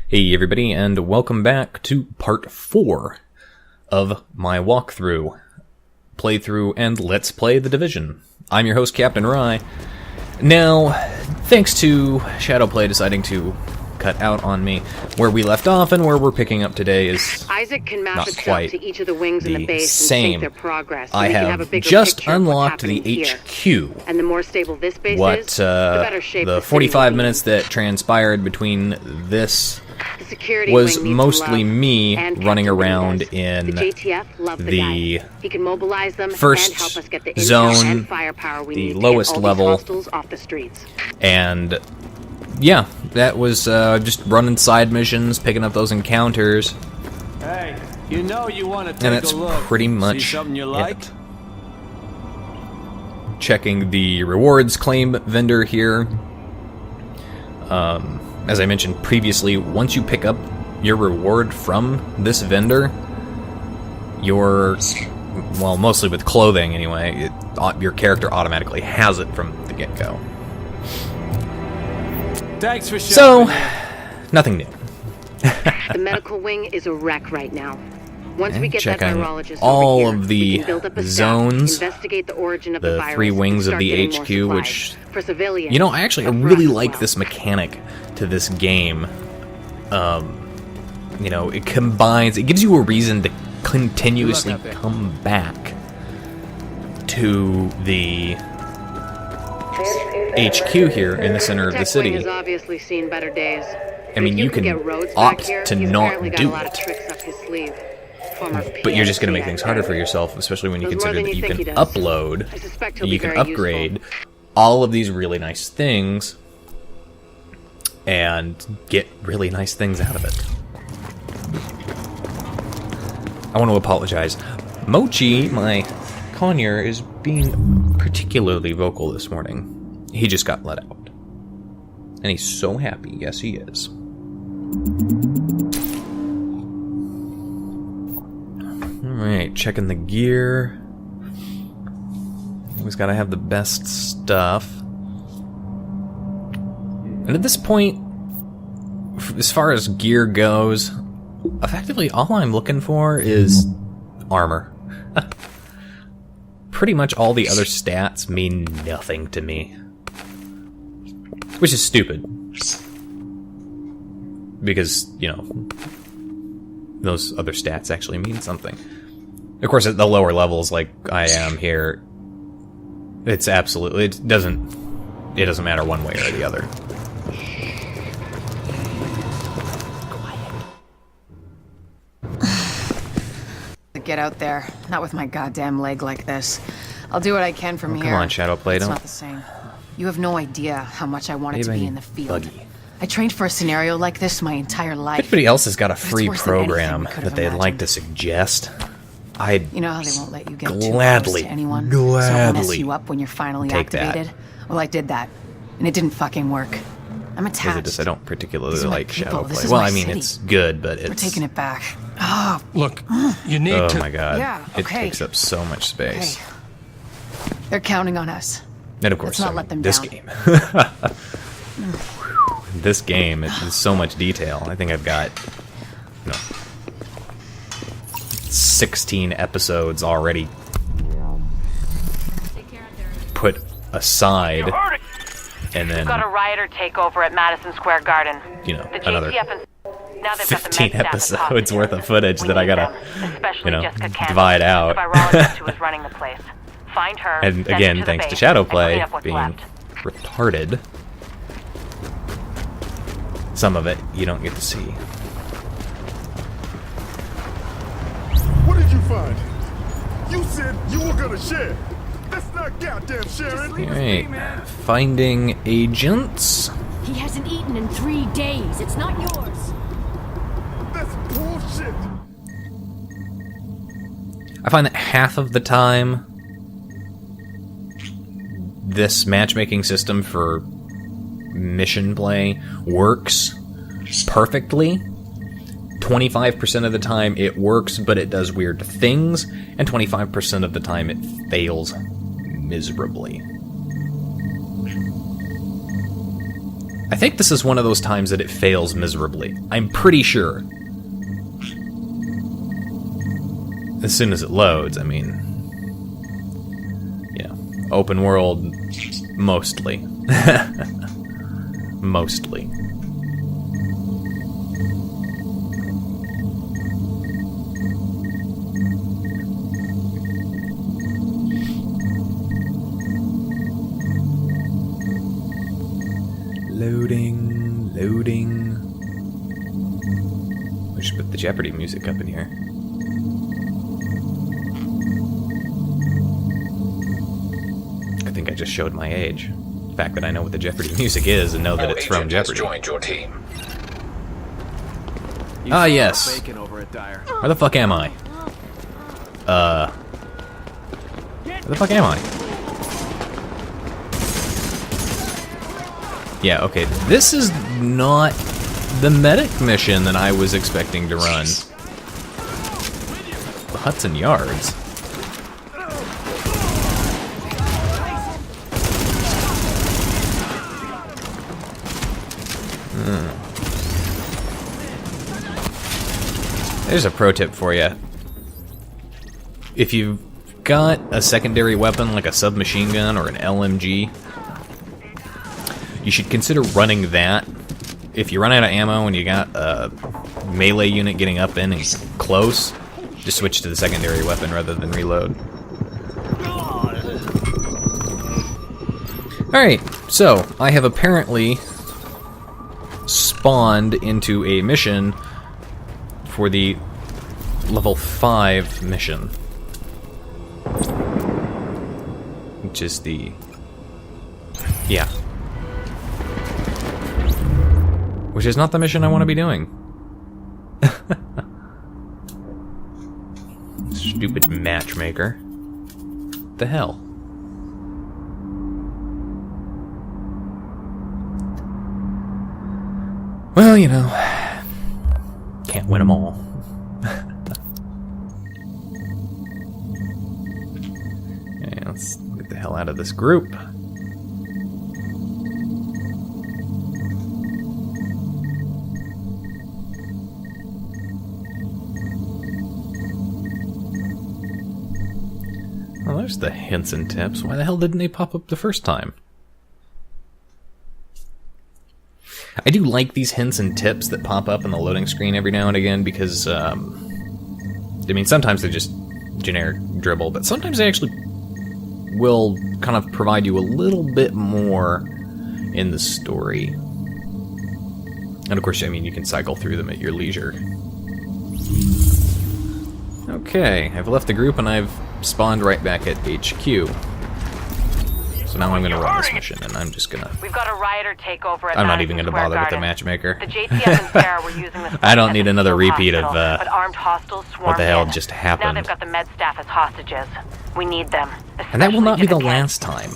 Hey everybody, and welcome back to part 4 of my walkthrough, playthrough, and Let's Play The Division. I'm your host, Captain Rye. Now, thanks to Shadowplay deciding to cut out on me, where we left off and where we're picking up today is Isaac can map not itself quite to each of the wings in the base same. and sync their progress. So I we can have a bigger just picture of what's unlocked the happening here. HQ. And the more stable this base What is, the better shape the city 45 will be. minutes that transpired between this The security was wing needs mostly love. me And running Captain around Benitez. in the JTF love the the guy. He can mobilize them first and help us get the intel zone, and firepower we the need lowest to get all level. these hostiles off the streets. And yeah, that was just running side missions, picking up those encounters, Hey, you know you want to take and that's a look. pretty much See something you like? it. Checking the rewards claim vendor here. As I mentioned previously, once you pick up your reward from this vendor, your, well, mostly with clothing anyway, your character automatically has it from the get-go. Thanks for So, showing me. nothing new. The medical wing is a wreck right now. Once we And get that checking virologist all over here, of we the can build up a staff, zones, investigate the origin of the the virus, three and wings of start the getting more HQ, supplies. which, for civilians, you know, I actually but for really us as like well. this mechanic to this game. You know, it combines, it gives you a reason to continuously Good luck out there. come back to the HQ here in the center of the Tech city. Wing has obviously seen better days. I mean, If you can get Rhodes opt back here, to he's not apparently got do a lot of it. tricks up his sleeve. Former But you're just going to make PSP things harder actor. for yourself, especially when you Knows more consider than that you you think can he does. upload, I suspect he'll you be can very upgrade useful. all of these really nice things and get really nice things out of it. I want to apologize. Mochi, my conure, is being particularly vocal this morning. He just got let out. And he's so happy. Yes, he is. Alright, checking the gear. Always gotta have the best stuff. And at this point, as far as gear goes, effectively all I'm looking for is armor. Pretty much all the other stats mean nothing to me. Which is stupid. Because, you know, those other stats actually mean something. Of course, at the lower levels, like I am here, it's absolutely, it doesn't matter one way or the other. Get out there. Not with my goddamn leg like this. I'll do what I can from here. Come on, Shadowplay, It's don't. not the same. You have no idea how much I wanted to Maybe be in the field. buggy. I trained for a scenario like this my entire life. Everybody else has got a free worse than anything program we could that have they'd like imagined. to suggest. I'd You know how they won't let you get Gladly, too close to anyone? So it won't mess gladly you up when you're finally take that. activated? Well, I did that. And it didn't fucking work. I'm Is attached. it just I don't particularly These are my like people. This Shadowplay. is Well, my I mean, city. it's good, but it's... We're taking it back. Oh, Look, you need Oh to. my god. Yeah, It okay. takes up so much space. okay. They're counting on us. And of course, Let's not I let them mean, this down. game. This game, there's so much detail. I think I've got, 16 episodes already put aside, and then, Got a rioter takeover at Madison Square Garden. you know, The another JTF and now they've got the 15 med staff as episodes hostages. worth of footage We that I need gotta, them, especially Jessica Cannon, divide out. the virologist who was running the place. Find her. And send her again, to the thanks to base, and clean Shadowplay up what's being left. retarded, some of it you don't get to see. What did you find? You said you were gonna share. That's not goddamn sharing. Alright, finding agents. He hasn't eaten in 3 days. It's not yours. That's bullshit. I find that half of the time, this matchmaking system for mission play works perfectly. 25% of the time it works, but it does weird things, and 25% of the time it fails miserably. I think this is one of those times that it fails miserably. I'm pretty sure. As soon as it loads, I mean... Yeah. Open world, mostly. Mostly. Loading, loading. I should put the Jeopardy music up in here. I think I just showed my age. The fact that I know what the Jeopardy music is and know that it's from Jeopardy. Joined your team. Ah, yes. Bacon over at Dyer. Where the fuck am I? Where the fuck am I? Yeah, okay. This is not the medic mission that I was expecting to run. The Hudson Yards. There's a pro tip for you. If you've got a secondary weapon like a submachine gun or an LMG, you should consider running that. If you run out of ammo and you got a melee unit getting up in and close, just switch to the secondary weapon rather than reload. Alright, so I have apparently spawned into a mission for the level 5 mission, which is the... yeah. Which is not the mission I want to be doing. Stupid matchmaker. The hell? Well, you know, can't win them all. Okay, let's get the hell out of this group. Well, there's the hints and tips. Why the hell didn't they pop up the first time? I do like these hints and tips that pop up in the loading screen every now and again because, I mean, sometimes they're just generic dribble, but sometimes they actually will kind of provide you a little bit more in the story. And of course, I mean, you can cycle through them at your leisure. Okay, I've left the group and I've spawned right back at HQ. So now I'm going to run this mission, and I'm just going to... We've got a rioter takeover at I'm not even going to Madison bother with Square the matchmaker. The JTF and Sarah were using this I don't as need a another field repeat of, hospital, but armed hostiles swarmed what the hell in. just Now happened. they've got the med staff as hostages. We need them. And that will not be the especially last time.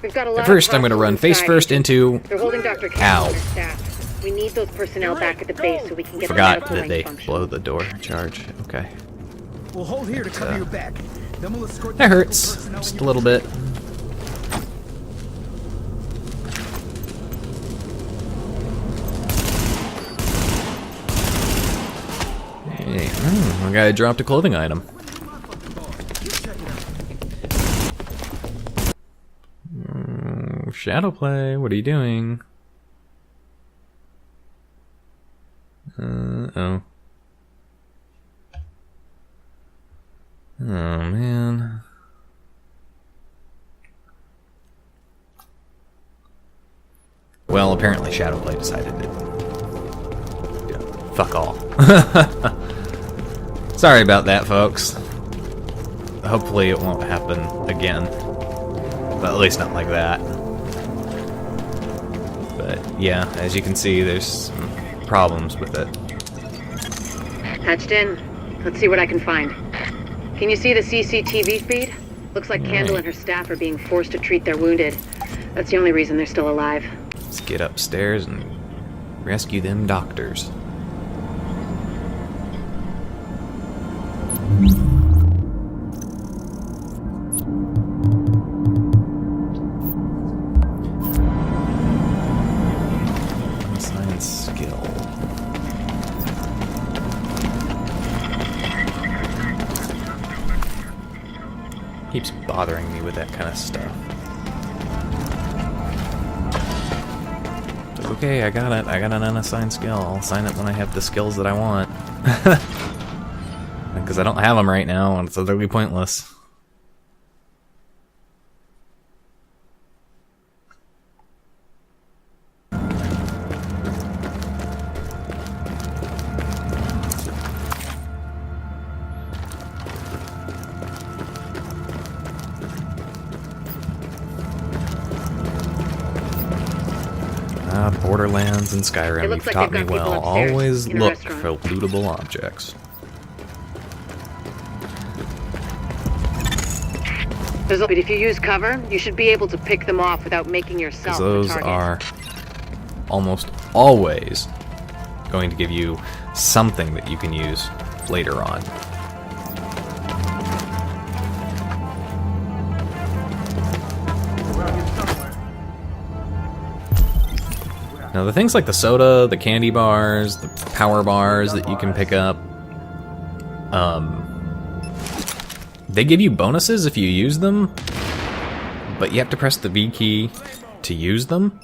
We've got a lot At first, of I'm going to run hostiles face first inside. into... They're holding Dr. Ow. Campbell and her staff. We need those personnel back at the base so we can get Forgot the that medical they wing function. blow the door charge. Okay. We'll hold here to cover your back. Then we'll escort That the hurts. personnel Just in a your- little bit. Hey, one guy dropped a clothing item. Shadowplay, what are you doing? Oh. Oh, man. Well, apparently Shadowplay decided to... yeah, fuck all. Sorry about that, folks. Hopefully it won't happen again. But at least not like that. But yeah, as you can see, there's some problems with it. Patched in. Let's see what I can find. Can you see the CCTV feed? Looks like Candle and her staff are being forced to treat their wounded. That's the only reason they're still alive. Let's get upstairs and rescue them doctors. Keeps bothering me with that kind of stuff. It's like, okay, I got it. I got an unassigned skill. I'll assign it when I have the skills that I want. Because I don't have them right now, and it's utterly pointless. Borderlands and Skyrim, It you've looks like taught they've me got people well. upstairs Always in a look for restaurant. lootable objects. But if you use cover, you should be able to pick them off without making yourself Because those the target. are almost always going to give you something that you can use later on. Now the things like the soda, the candy bars, the power bars that you can pick up, they give you bonuses if you use them, but you have to press the V key to use them.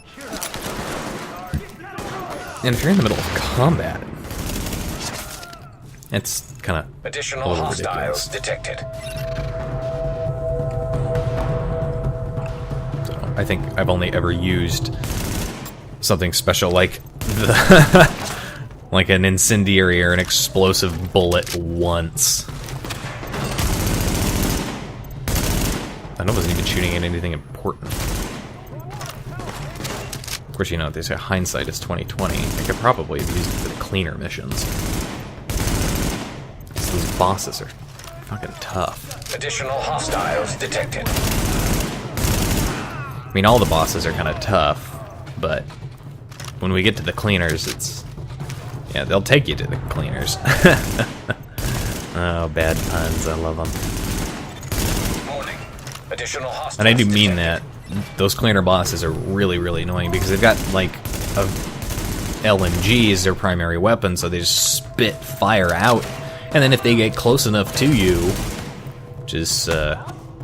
And if you're in the middle of combat, it's kind of Additional hostiles detected. So I think I've only ever used something special like the like an incendiary or an explosive bullet once. And I wasn't even shooting at anything important. Of course, you know, they say hindsight is 20/20. I could probably have used it for the cleaner missions. Those bosses are fucking tough. Additional hostiles detected. I mean, all the bosses are kind of tough, but when we get to the cleaners, it's... yeah, they'll take you to the cleaners. Oh, bad puns. I love them. Warning. Additional hostiles And I do mean detected. that. Those cleaner bosses are really, really annoying because they've got, like, LMG as their primary weapon, so they just spit fire out. And then if they get close enough to you, which is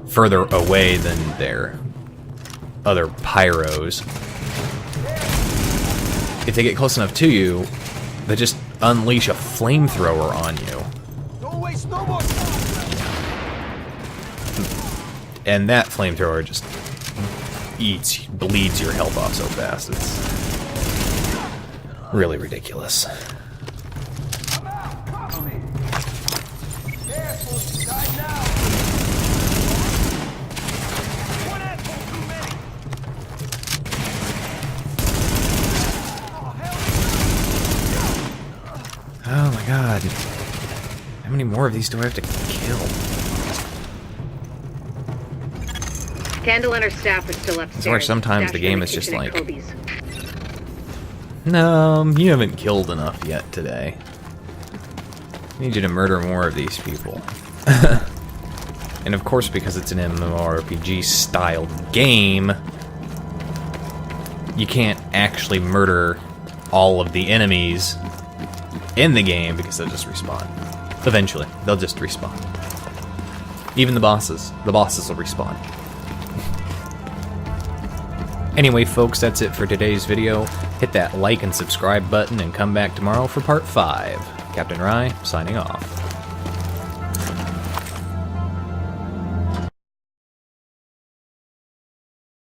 further away than their other pyros, if they get close enough to you, they just unleash a flamethrower on you. Don't waste no more time. And that flamethrower just bleeds your health off so fast. It's really ridiculous. Oh my god. How many more of these do I have to kill? Kendall and her staff are still upstairs. That's where sometimes the Stashed in game the is just kitchen at like- Kobe's. No, you haven't killed enough yet today. I need you to murder more of these people. And of course, because it's an MMORPG styled game, you can't actually murder all of the enemies in the game because they'll just respawn. Eventually, they'll just respawn. Even the bosses will respawn. Anyway, folks, that's it for today's video. Hit that like and subscribe button and come back tomorrow for part 5. Captain Rye, signing off.